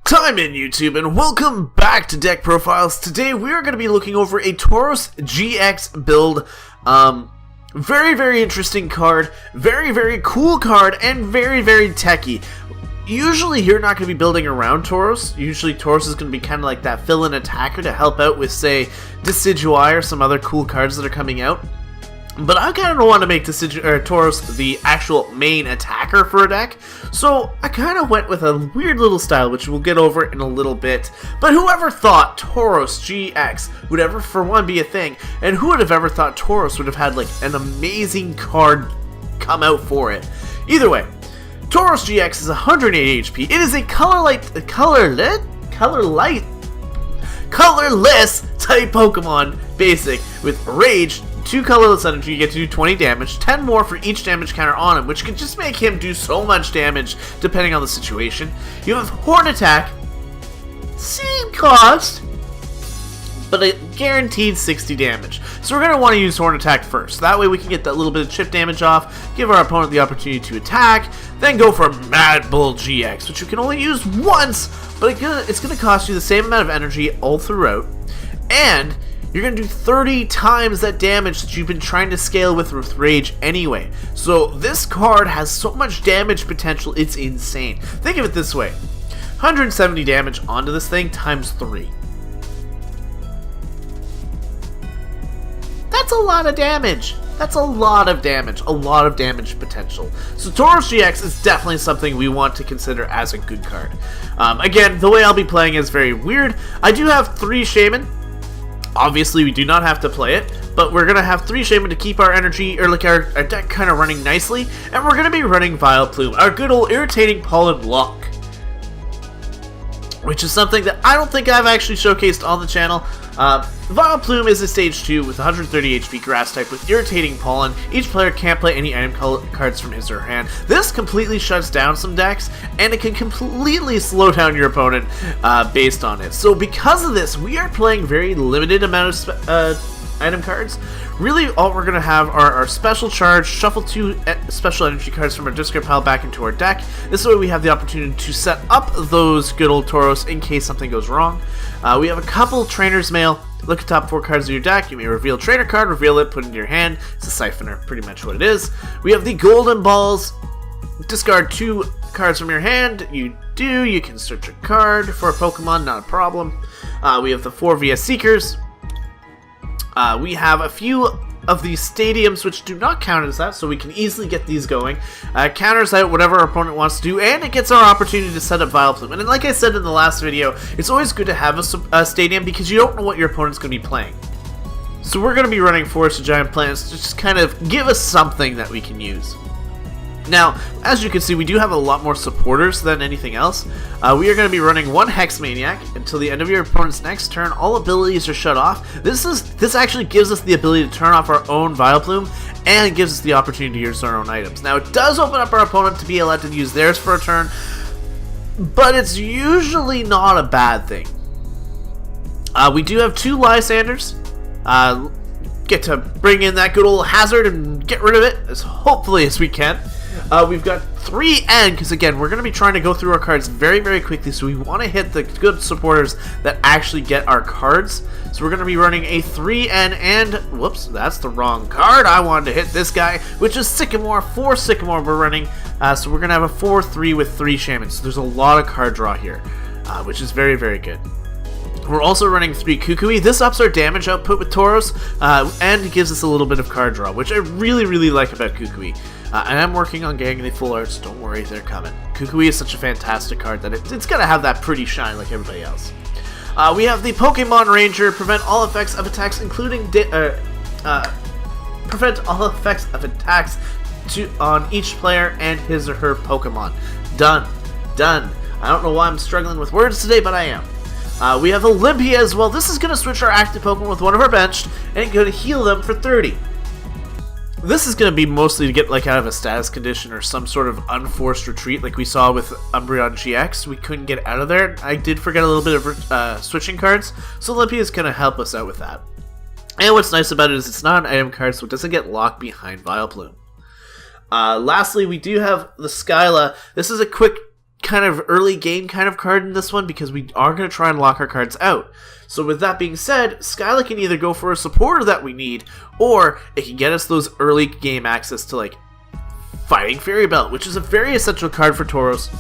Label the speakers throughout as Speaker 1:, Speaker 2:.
Speaker 1: Time in YouTube, and welcome back to Deck Profiles. Today we are going to be looking over a Tauros-GX build. Very interesting card, very cool card, and very techy. Usually you're not going to be building around Tauros. Usually Tauros is going to be kind of like that fill-in attacker to help out with, say, Decidui or some other cool cards that are coming out. But I kind of want to make Tauros the actual main attacker for a deck, so I kind of went with a weird little style, which we'll get over in a little bit. But whoever thought Tauros-GX would ever, for one, be a thing, and who would have ever thought Tauros would have had, like, an amazing card come out for it? Either way, Tauros-GX is 180 HP. It is a colorless type Pokemon, basic, with Rage, 2 colorless energy, you get to do 20 damage, 10 more for each damage counter on him, which could just make him do so much damage depending on the situation. You have Horn Attack, same cost, but a guaranteed 60 damage. So we're going to want to use Horn Attack first. That way we can get that little bit of chip damage off, give our opponent the opportunity to attack, then go for Mad Bull GX, which you can only use once, but it's going to cost you the same amount of energy all throughout, and you're going to do 30 times that damage that you've been trying to scale with Rage anyway. So this card has so much damage potential, it's insane. Think of it this way. 170 damage onto this thing times 3. That's a lot of damage. That's a lot of damage potential. So Tauros-GX is definitely something we want to consider as a good card. Again, the way I'll be playing is very weird. I do have 3 Shaman. Obviously, we do not have to play it, but we're going to have 3 Shaman to keep our energy, or like our deck kind of running nicely, and we're going to be running Vileplume, our good old Irritating Pollen Lock, which is something that I don't think I've actually showcased on the channel. Vileplume is a stage 2 with 130 HP grass type with Irritating Pollen. Each player can't play any item cards from his or her hand. This completely shuts down some decks, and it can completely slow down your opponent based on it. So because of this, we are playing very limited amount of item cards. Really, all we're going to have are our special charge, shuffle 2 special energy cards from our discard pile back into our deck. This way we have the opportunity to set up those good old Tauros in case something goes wrong. We have a couple Trainer's Mail. Look at the top 4 cards of your deck. You may reveal a trainer card, reveal it, put it into your hand. It's a Siphoner, pretty much what it is. We have the Golden Balls. Discard 2 cards from your hand. You can search a card for a Pokemon, not a problem. We have the 4 VS Seekers. We have a few of these stadiums which do not count as that, so we can easily get these going. Counters out whatever our opponent wants to do, and it gets our opportunity to set up Vileplume. And like I said in the last video, it's always good to have a stadium because you don't know what your opponent's going to be playing. So we're going to be running Forest of Giant Plants to just kind of give us something that we can use. Now, as you can see, we do have a lot more supporters than anything else. We are going to be running 1 Hex Maniac until the end of your opponent's next turn. All abilities are shut off. This actually gives us the ability to turn off our own Vileplume, and it gives us the opportunity to use our own items. Now, it does open up our opponent to be allowed to use theirs for a turn, but it's usually not a bad thing. We do have 2 Lysanders. Get to bring in that good old Hazard and get rid of it as hopefully as we can. We've got 3 N, because again, we're going to be trying to go through our cards very quickly, so we want to hit the good supporters that actually get our cards. So we're going to be running a 3N and, whoops, that's the wrong card. I wanted to hit this guy, which is Sycamore. 4 Sycamore we're running, so we're going to have a 4-3 with 3 Shamans. So there's a lot of card draw here, which is very good. We're also running 3 Kukui. This ups our damage output with Tauros, and gives us a little bit of card draw, which I really like about Kukui. And I'm working on getting the full arts, don't worry, they're coming. Kukui is such a fantastic card that it's going to have that pretty shine like everybody else. We have the Pokemon Ranger, prevent all effects of attacks, including prevent all effects of attacks on each player and his or her Pokemon. Done. I don't know why I'm struggling with words today, but I am. We have Olympia as well. This is going to switch our active Pokemon with one of our benched, and it's going to heal them for 30. This is going to be mostly to get like out of a status condition or some sort of unforced retreat like we saw with Umbreon GX. We couldn't get out of there. I did forget a little bit of switching cards, so Olympia is going to help us out with that. And what's nice about it is it's not an item card, so it doesn't get locked behind Vileplume. Lastly, we do have the Skyla. This is a quick kind of early game kind of card in this one because we are going to try and lock our cards out. So with that being said, Skyla can either go for a supporter that we need, or it can get us those early game access to like Fighting Fairy Belt, which is a very essential card for Tauros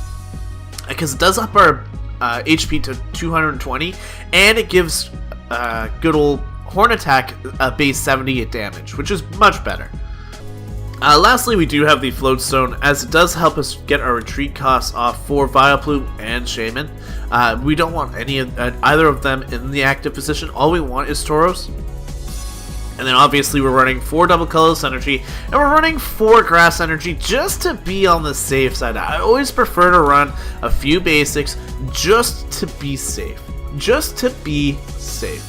Speaker 1: because it does up our HP to 220, and it gives good old Horn Attack base 78 damage, which is much better. Lastly, we do have the Float Stone, as it does help us get our retreat costs off for Vileplume and Shaman. We don't want either of them in the active position. All we want is Tauros. And then obviously we're running 4 double colorless energy, and we're running 4 grass energy just to be on the safe side. I always prefer to run a few basics just to be safe. Just to be safe.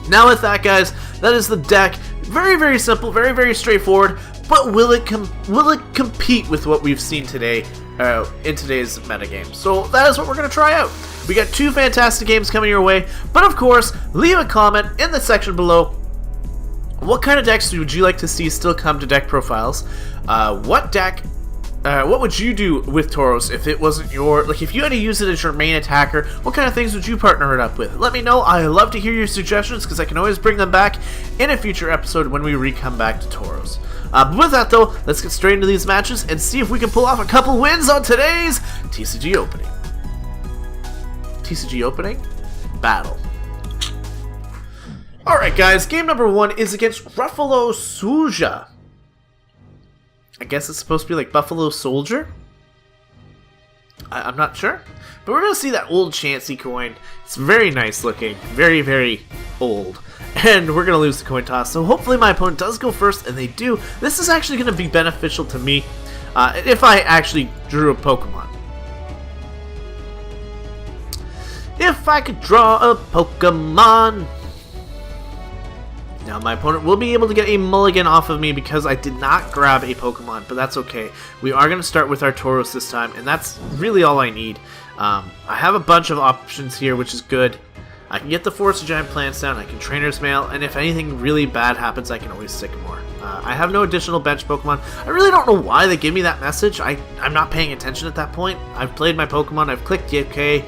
Speaker 1: Now with that, guys, that is the deck. Very, very simple, very, very straightforward, but will it compete with what we've seen today in today's metagame? So that is what we're going to try out. We got 2 fantastic games coming your way, but of course, leave a comment in the section below. What kind of decks would you like to see still come to deck profiles? What would you do with Tauros if it wasn't if you had to use it as your main attacker? What kind of things would you partner it up with? Let me know. I love to hear your suggestions because I can always bring them back in a future episode when we come back to Tauros. But with that though, let's get straight into these matches and see if we can pull off a couple wins on today's TCG opening. TCG opening battle. Alright guys, game number 1 is against Ruffalo Suja. I guess it's supposed to be like Buffalo Soldier? I'm not sure. But we're going to see that old Chansey coin. It's very nice looking. Very, very old. And we're going to lose the coin toss. So hopefully my opponent does go first, and they do. This is actually going to be beneficial to me if I actually drew a Pokemon. If I could draw a Pokemon. Now my opponent will be able to get a mulligan off of me because I did not grab a Pokemon, but that's okay. We are going to start with our Tauros this time, and that's really all I need. I have a bunch of options here, which is good. I can get the Forest of Giant Plants down, I can Trainer's Mail, and if anything really bad happens, I can always Sycamore. I have no additional bench Pokemon. I really don't know why they give me that message. I'm not paying attention at that point. I've played my Pokemon, I've clicked OK,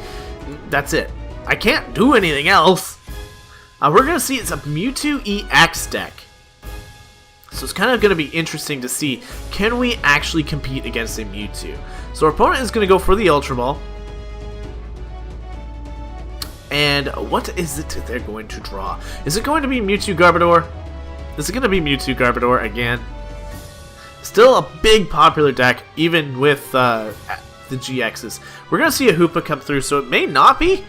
Speaker 1: that's it. I can't do anything else. We're going to see it's a Mewtwo EX deck. So it's kind of going to be interesting to see, can we actually compete against a Mewtwo? So our opponent is going to go for the Ultra Ball. And what is it they're going to draw? Is it going to be Mewtwo Garbodor? Is it going to be Mewtwo Garbodor again? Still a big popular deck, even with the GXs. We're going to see a Hoopa come through, so it may not be.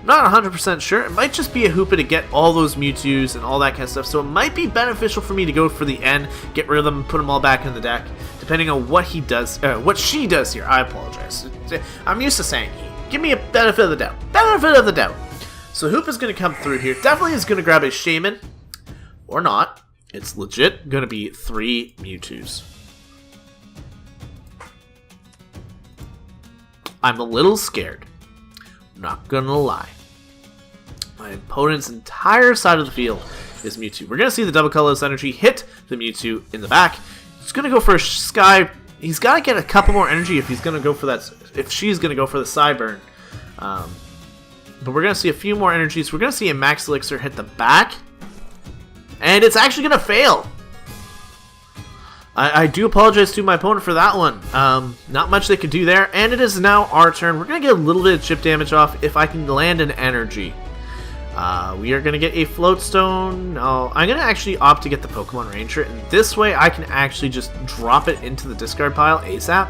Speaker 1: Not 100% sure. It might just be a Hoopa to get all those Mewtwo's and all that kind of stuff. So it might be beneficial for me to go for the N, get rid of them, and put them all back in the deck, depending on what he does, what she does here. I apologize. I'm used to saying he. Give me a benefit of the doubt. Benefit of the doubt. So Hoopa's going to come through here. Definitely is going to grab a Shaman, or not. It's legit going to be 3 Mewtwo's. I'm a little scared. Not gonna lie. My opponent's entire side of the field is Mewtwo. We're gonna see the double colorless energy hit the Mewtwo in the back. He's gonna go for a Sky. He's gotta get a couple more energy if he's gonna go for that. If she's gonna go for the Psyburn. But we're gonna see a few more energies. We're gonna see a Max Elixir hit the back, and it's actually gonna fail. I do apologize to my opponent for that one. Not much they could do there, and it is now our turn. We're going to get a little bit of chip damage off if I can land an energy. We are going to get a Float Stone. No, I'm going to actually opt to get the Pokemon Ranger, and this way I can actually just drop it into the discard pile ASAP.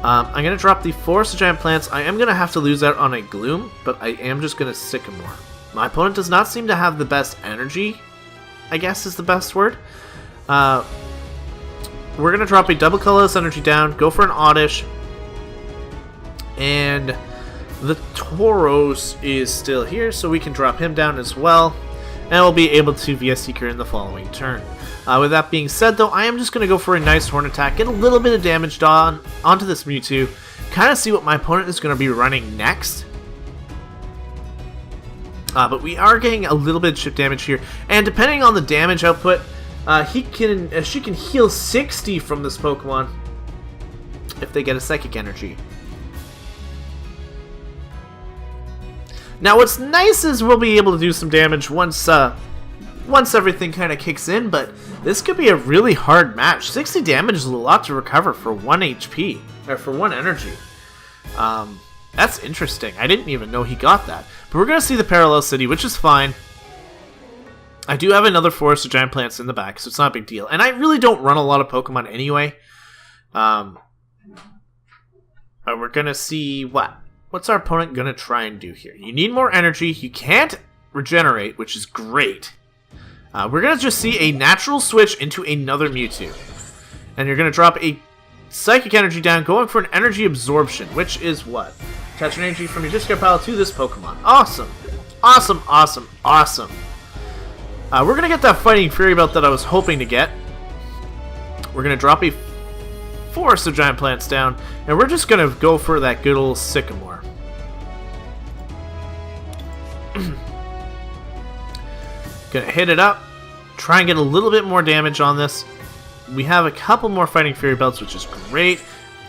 Speaker 1: I'm going to drop the Forest of Giant Plants. I am going to have to lose out on a Gloom, but I am just going to Sycamore. My opponent does not seem to have the best energy, I guess is the best word. We're going to drop a double colorless energy down, go for an Oddish, and the Tauros is still here, so we can drop him down as well, and we'll be able to VS Seeker in the following turn. With that being said, though, I am just going to go for a nice Horn Attack, get a little bit of damage done onto this Mewtwo, kind of see what my opponent is going to be running next. But we are getting a little bit of chip damage here, and depending on the damage output, she can heal 60 from this Pokemon if they get a Psychic Energy. Now what's nice is we'll be able to do some damage once everything kind of kicks in, but this could be a really hard match. 60 damage is a lot to recover for 1 HP, or for 1 energy. That's interesting. I didn't even know he got that. But we're going to see the Parallel City, which is fine. I do have another Forest of Giant Plants in the back, so it's not a big deal. And I really don't run a lot of Pokemon anyway. We're going to see what's our opponent going to try and do here. You need more energy. You can't regenerate, which is great. We're going to just see a natural switch into another Mewtwo. And you're going to drop a Psychic Energy down, going for an Energy Absorption, which is what? Attach an energy from your discard pile to this Pokemon. Awesome. Awesome, awesome, awesome. We're going to get that Fighting Fury Belt that I was hoping to get. We're going to drop a Forest of Giant Plants down, and we're just going to go for that good old Sycamore. Going to hit it up, try and get a little bit more damage on this. We have a couple more Fighting Fury Belts, which is great.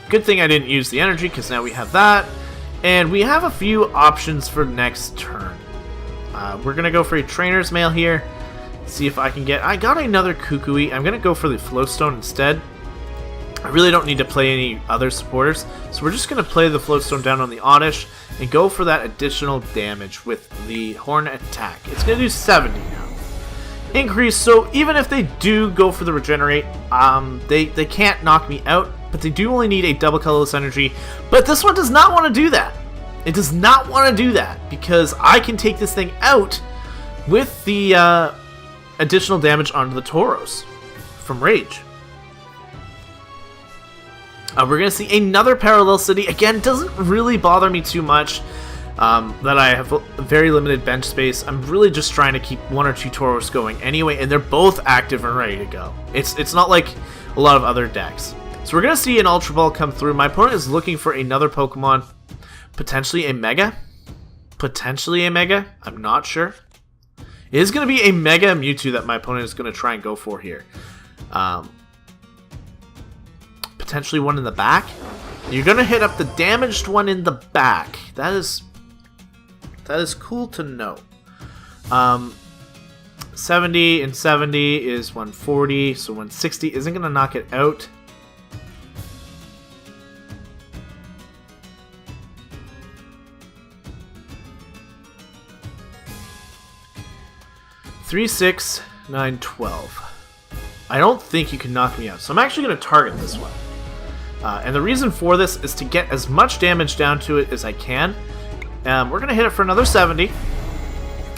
Speaker 1: Good thing I didn't use the energy, because now we have that. And we have a few options for next turn. We're going to go for a Trainer's Mail here. See if I can get... I got another Kukui. I'm going to go for the Floatstone instead. I really don't need to play any other supporters. So we're just going to play the Floatstone down on the Oddish and go for that additional damage with the Horn Attack. It's going to do 70 now. Increase, so even if they do go for the Regenerate, they can't knock me out. But they do only need a double colorless energy. But this one does not want to do that. It does not want to do that because I can take this thing out with the additional damage onto the Tauros from Rage. We're going to see another Parallel City. Again, doesn't really bother me too much that I have very limited bench space. I'm really just trying to keep 1 or 2 Tauros going anyway, and they're both active and ready to go. It's not like a lot of other decks. So we're going to see an Ultra Ball come through. My opponent is looking for another Pokemon, potentially a Mega. Potentially a Mega. I'm not sure. It is going to be a Mega Mewtwo that my opponent is going to try and go for here. Potentially one in the back. You're going to hit up the damaged one in the back. That is cool to know. 70 and 70 is 140, so 160 isn't going to knock it out. Three, 6, 9, 12. I don't think you can knock me out, so I'm actually going to target this one. And the reason for this is to get as much damage down to it as I can. We're going to hit it for another 70.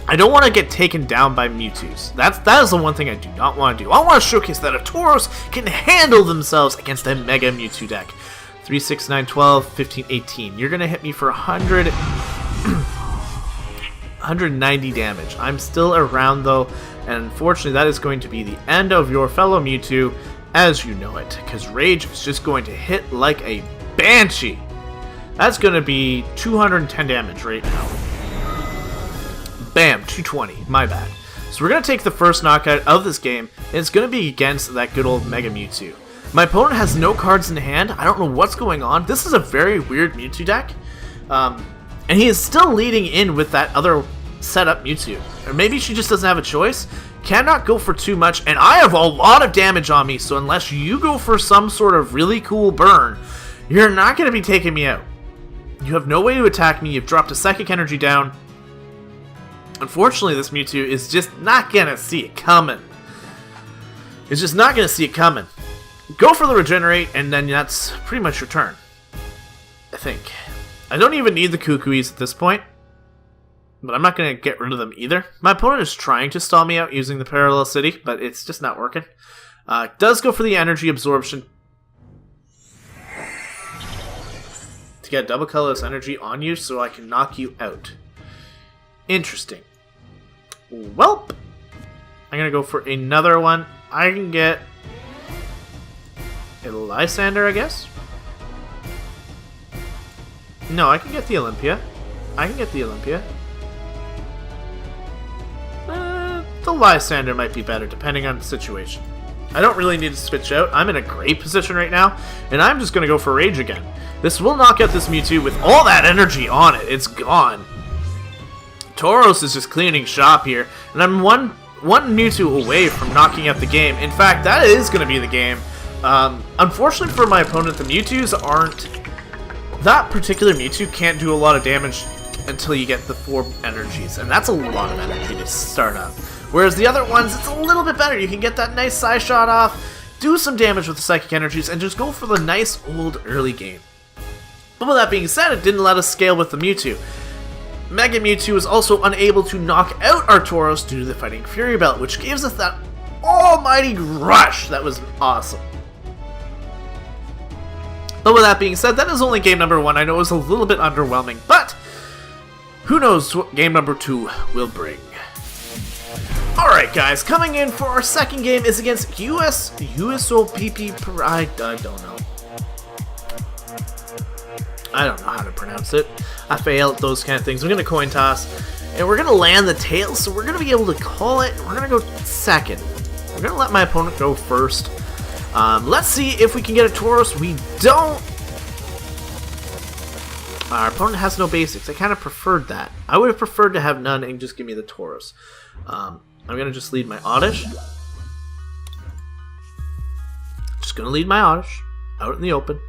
Speaker 1: I don't want to get taken down by Mewtwo's. That is the one thing I do not want to do. I want to showcase that a Tauros can handle themselves against a Mega Mewtwo deck. 3, 6, 9, 12, 15, 18. You're going to hit me for 190 damage. I'm still around though, and unfortunately that is going to be the end of your fellow Mewtwo as you know it, because Rage is just going to hit like a Banshee. That's going to be 210 damage right now. Bam, 220, my bad. So we're going to take the first knockout of this game, and it's going to be against that good old Mega Mewtwo. My opponent has no cards in hand. I don't know what's going on. This is a very weird Mewtwo deck. And he is still leading in with that other setup Mewtwo. Or maybe she just doesn't have a choice. Cannot go for too much. And I have a lot of damage on me. So unless you go for some sort of really cool burn, you're not going to be taking me out. You have no way to attack me. You've dropped a Psychic Energy down. Unfortunately, this Mewtwo is just not going to see it coming. It's just not going to see it coming. Go for the Regenerate, and then that's pretty much your turn. I think. I don't even need the Kukuis at this point, but I'm not going to get rid of them either. My opponent is trying to stall me out using the Parallel City, but it's just not working. Does go for the Energy Absorption to get double colorless energy on you so I can knock you out. Interesting. Welp. I'm going to go for another one. I can get a Lysander, I guess? No, I can get the Olympia. I can get the Olympia. The Lysander might be better, depending on the situation. I don't really need to switch out. I'm in a great position right now, and I'm just going to go for Rage again. This will knock out this Mewtwo with all that energy on it. It's gone. Tauros is just cleaning shop here, and I'm one Mewtwo away from knocking out the game. In fact, that is going to be the game. Unfortunately for my opponent, the Mewtwo's aren't... That particular Mewtwo can't do a lot of damage until you get the 4 energies, and that's a lot of energy to start up. Whereas the other ones, it's a little bit better. You can get that nice side shot off, do some damage with the psychic energies, and just go for the nice old early game. But with that being said, it didn't let us scale with the Mewtwo. Mega Mewtwo was also unable to knock out our Tauros due to the Fighting Fury Belt, which gives us that almighty rush. That was awesome. But with that being said, that is only game number 1. I know it was a little bit underwhelming, but who knows what game number 2 will bring. Alright guys, coming in for our second game is against USOPP, I don't know. I don't know how to pronounce it. I fail at those kind of things. I'm going to coin toss, and we're going to land the tail, so we're going to be able to call it. We're going to go second. We're going to let my opponent go first. Let's see if we can get a Tauros. We don't. Our opponent has no basics. I kind of preferred that. I would have preferred to have none and just give me the Tauros. I'm going to just lead my Oddish. Just going to lead my Oddish out in the open.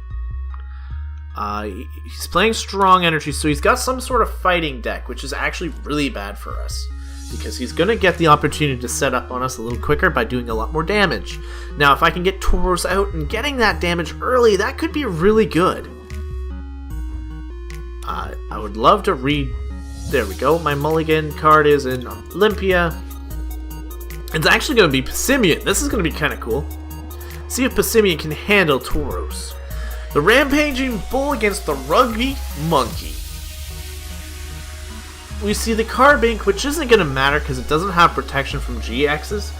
Speaker 1: He's playing strong energy, so he's got some sort of fighting deck, which is actually really bad for us, because he's going to get the opportunity to set up on us a little quicker by doing a lot more damage. Now, if I can get Tauros out and getting that damage early, that could be really good. I would love to read... There we go. My mulligan card is in Olympia. It's actually going to be Passimian. This is going to be kind of cool. See if Passimian can handle Tauros. The Rampaging Bull against the Rugby Monkey. We see the Carbink, which isn't going to matter because it doesn't have protection from GXs.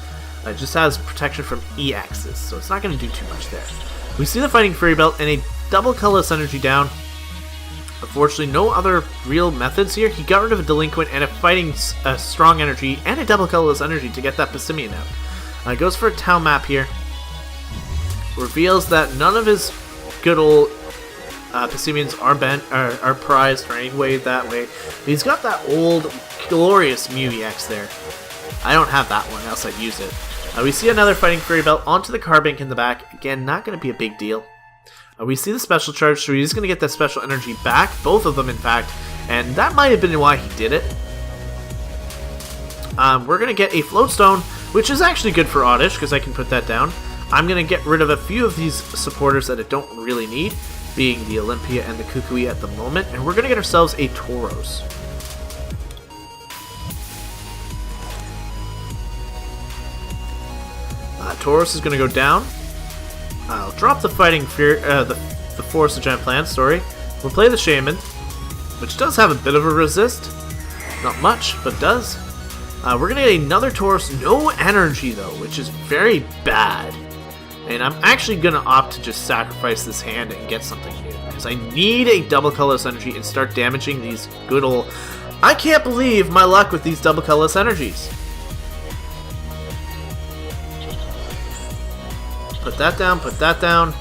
Speaker 1: It just has protection from EXs, so it's not going to do too much there. We see the Fighting Fury Belt and a double colorless energy down. Unfortunately, no other real methods here. He got rid of a Delinquent and a strong energy and a double colorless energy to get that Passimian out. Goes for a town map here. Reveals that none of his good old Passimians are prized or any way that way. But he's got that old glorious Mew EX there. I don't have that one, else I'd use it. We see another Fighting Fury Belt onto the Carbink in the back. Again, not going to be a big deal. We see the special charge, so he's going to get that special energy back. Both of them, in fact. And that might have been why he did it. We're going to get a Float Stone, which is actually good for Oddish, because I can put that down. I'm going to get rid of a few of these supporters that I don't really need, being the Olympia and the Kukui at the moment. And we're going to get ourselves a Tauros. Tauros is going to go down. I'll drop the Fighting Fear, the Force of Giant Plants, sorry. We'll play the Shaman, which does have a bit of a resist. Not much, but does. We're going to get another Tauros, no energy though, which is very bad. And I'm actually going to opt to just sacrifice this hand and get something new, because I need a double colorless energy and start damaging these good old... I can't believe my luck with these double colorless energies. Put that down, put that down.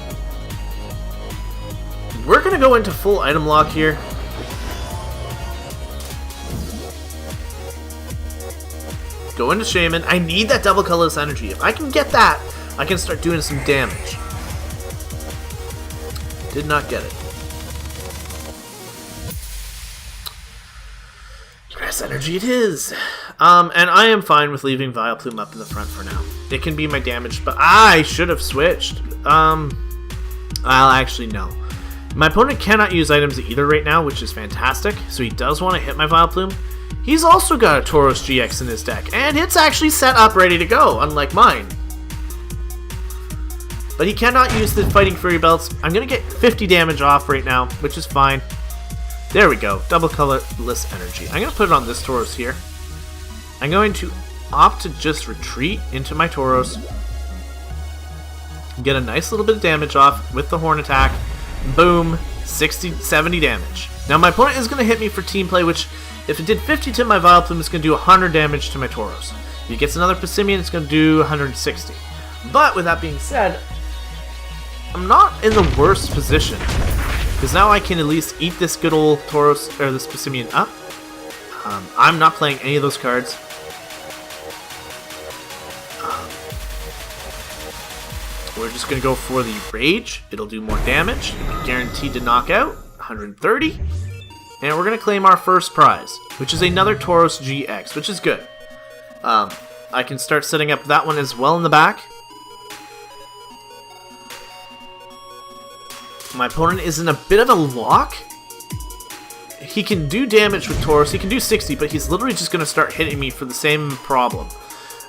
Speaker 1: We're going to go into full item lock here. Go into Shaman. I need that double colorless energy. If I can get that, I can start doing some damage. Did not get it. Grass energy it is. And I am fine with leaving Vileplume up in the front for now. It can be my damage, but I should have switched. Well, actually, no. My opponent cannot use items either right now, which is fantastic. So he does want to hit my Vileplume. He's also got a Tauros-GX in his deck, and it's actually set up ready to go, unlike mine. But he cannot use the Fighting Fury Belts. I'm going to get 50 damage off right now, which is fine. There we go. Double colorless energy. I'm going to put it on this Tauros here. I'm going to opt to just retreat into my Tauros. Get a nice little bit of damage off with the Horn Attack. Boom. 70 damage. Now my opponent is going to hit me for team play, which if it did 50 to my Vileplume, it's going to do 100 damage to my Tauros. If he gets another Passimian, it's going to do 160. But with that being said, I'm not in the worst position, because now I can at least eat this good old Tauros, or this Passimian up. I'm not playing any of those cards. We're just going to go for the Rage. It'll do more damage. It'll be guaranteed to knock out. 130. And we're going to claim our first prize, which is another Tauros-GX, which is good. I can start setting up that one as well in the back. My opponent is in a bit of a lock. He can do damage with Tauros. He can do 60, but he's literally just going to start hitting me for the same problem.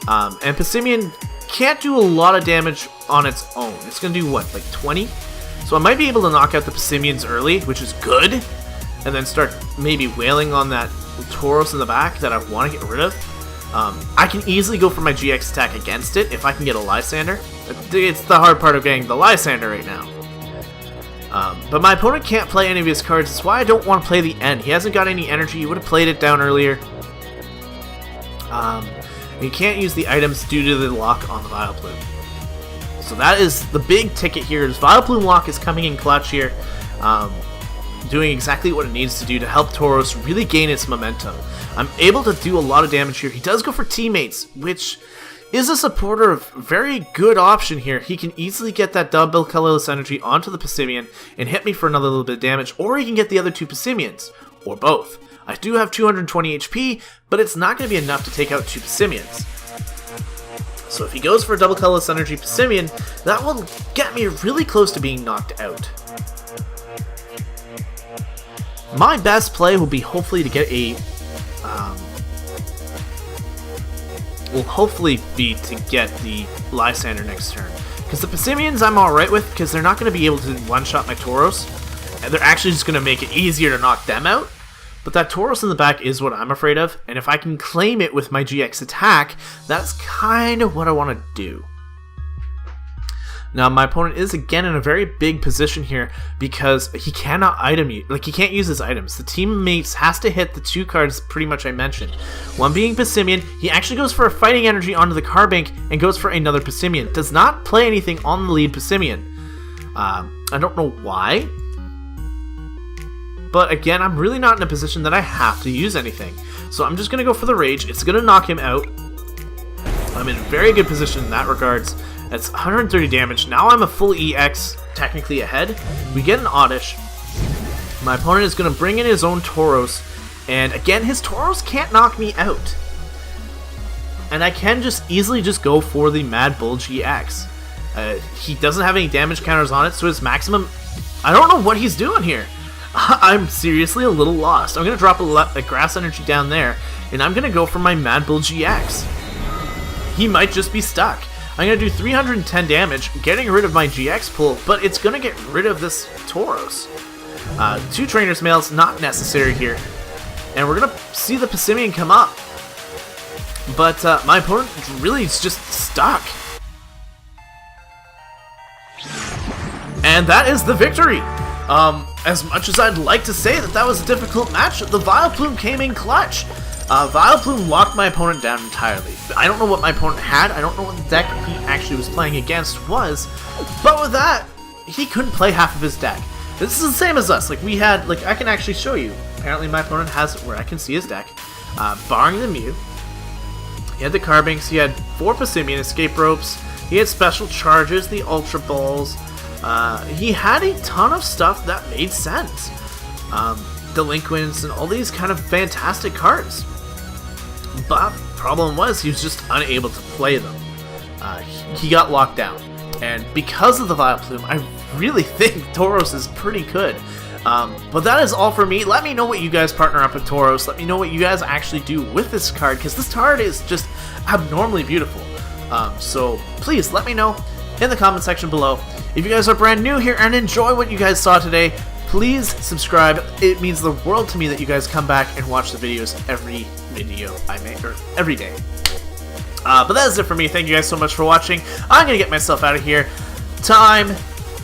Speaker 1: And Passimian can't do a lot of damage on its own. It's going to do, what, like 20? So I might be able to knock out the Passimians early, which is good. And then start maybe wailing on that Tauros in the back that I want to get rid of. I can easily go for my GX attack against it if I can get a Lysander. It's the hard part of getting the Lysander right now. But my opponent can't play any of his cards. That's why I don't want to play the end. He hasn't got any energy. He would have played it down earlier. He can't use the items due to the lock on the Vileplume. So that is the big ticket here. Is Vileplume lock is coming in clutch here. Doing exactly what it needs to do to help Tauros really gain its momentum. I'm able to do a lot of damage here. He does go for teammates, which is a supporter of very good option here. He can easily get that double colorless energy onto the Passimian and hit me for another little bit of damage, or he can get the other two Passimians, or both. I do have 220 HP, but it's not going to be enough to take out two Passimians. So if he goes for a double colorless energy Passimian, that will get me really close to being knocked out. My best play will be hopefully to get a the Lysander next turn. Because the Passimians I'm alright with, because they're not going to be able to one-shot my Tauros. And they're actually just going to make it easier to knock them out. But that Tauros in the back is what I'm afraid of. And if I can claim it with my GX attack, that's kind of what I want to do. Now, my opponent is again in a very big position here because he cannot item use, he can't use his items. The teammates has to hit the two cards pretty much I mentioned. One being Passimian, he actually goes for a fighting energy onto the card bank and goes for another Passimian. Does not play anything on the lead Passimian. I don't know why. But again, I'm really not in a position that I have to use anything. So I'm just going to go for the Rage. It's going to knock him out. I'm in a very good position in that regards. That's 130 damage. Now I'm a full EX, technically ahead. We get an Oddish. My opponent is going to bring in his own Tauros. And again, his Tauros can't knock me out. And I can just easily just go for the Mad Bull GX. He doesn't have any damage counters on it, so his maximum... I don't know what he's doing here. I'm seriously a little lost. I'm going to drop a Grass Energy down there, and I'm going to go for my Mad Bull GX. He might just be stuck. I'm going to do 310 damage, getting rid of my GX pull, but it's going to get rid of this Tauros. Two Trainer's Mails, not necessary here. And we're going to see the Passimian come up. But my opponent really is just stuck. And that is the victory! As much as I'd like to say that was a difficult match, the Vileplume came in clutch. Vileplume locked my opponent down entirely. I don't know what my opponent had, I don't know what the deck he actually was playing against was, but with that, he couldn't play half of his deck. This is the same as us, we had, I can actually show you. Apparently my opponent has where I can see his deck, barring the Mew. He had the Carbanks, he had 4 Passimian Escape Ropes, he had Special Charges, the Ultra Balls, he had a ton of stuff that made sense. Delinquents and all these kind of fantastic cards. But problem was he was just unable to play them. He got locked down. And because of the Vileplume, I really think Tauros is pretty good. But that is all for me. Let me know what you guys partner up with Tauros. Let me know what you guys actually do with this card, because this card is just abnormally beautiful. So please let me know in the comment section below. If you guys are brand new here and enjoy what you guys saw today, please subscribe. It means the world to me that you guys come back and watch the videos every video I make, or every day. But that is it for me. Thank you guys so much for watching. I'm going to get myself out of here. Time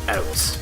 Speaker 1: out.